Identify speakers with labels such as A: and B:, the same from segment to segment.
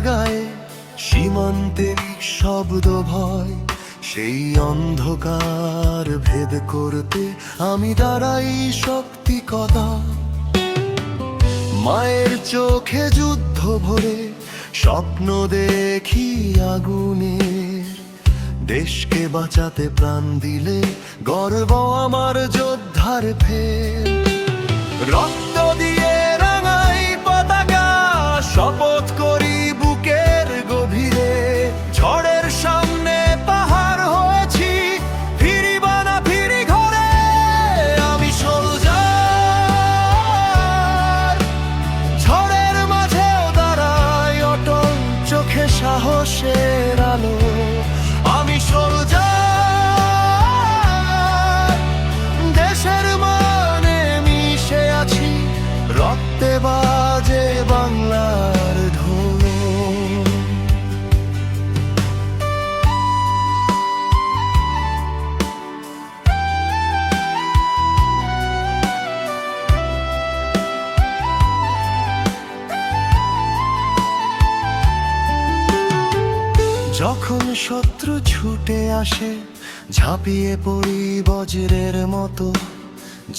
A: গায়ে সীমান্তের শব্দ ভয়, সেই অন্ধকার ভেদ করতে আমি দাঁড়াই শক্তি কথা। মায়ের চোখে যুদ্ধ ভরে স্বপ্ন দেখি আগুনের, দেশকে বাঁচাতে প্রাণ দিলে গর্ব আমার যোদ্ধার ফের। রক্ত দিয়ে রাঙাই পতাকা, শপথ করি বুকের গভীরে, ঝড়ের সামনে পাহাড় হয়েছি, ফিরিবা না ফিরি ঘরে। আমি সোলজার, ঝড়ের মাঝেও দাঁড়াই অটল, চোখে সাহসের আলো। আমি সোলজার, দেশের মানে মিশে আছি, রক্তে বাজে বাংলার ঢোল। যখন শত্রু ছুটে আসে ঝাঁপিয়ে পড়ি বজ্রের মতো,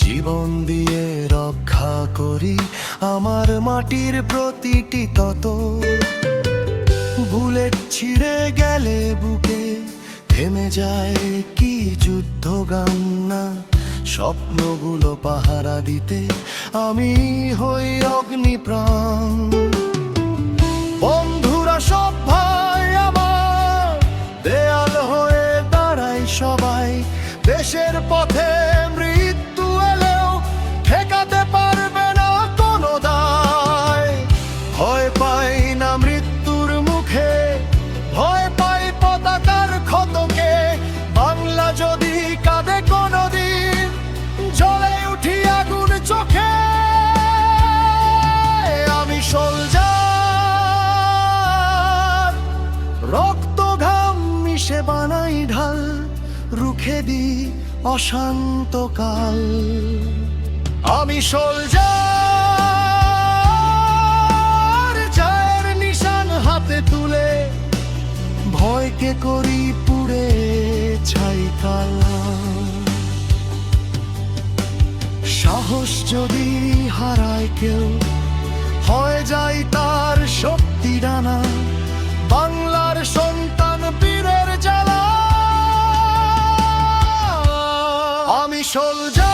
A: জীবন দিয়ে রক্ষা করি আমার মাটির প্রতিটি তত। বুলেট ছিঁড়ে গেলে বুকে থেমে যায় কি যুদ্ধ গান না, স্বপ্নগুলো পাহারা দিতে আমি হই অগ্নিপ্রাণ। বন্ধুরা সব ভাই আমার, দেয়াল হয়ে দাঁড়াই সবাই, দেশের পথে মৃত্যু এলেও ঠেকাতে পারবে না কোনো দায়। ভয় পাই না মৃত্যুর মুখে, ভয় পাই পতাকার ক্ষতকে, বাংলা যদি কাঁদে কোনোদিন জ্বলে উঠি আগুন চোখে। আমি সোলজার, রক্ত ঘাম মিশে বানাই ঢাল, রুখে দি অশান্তকাল। আমি সোলজার, জয়ের নিশান হাতে তুলে ভয়কে করি পুড়ে ছাই কালা। সাহস যদি হারায় কেউ, হয়ে যায় তার শক্তি ডানা, বাংলার সন্তান বীরের জ্বালা। আমি সোলজার।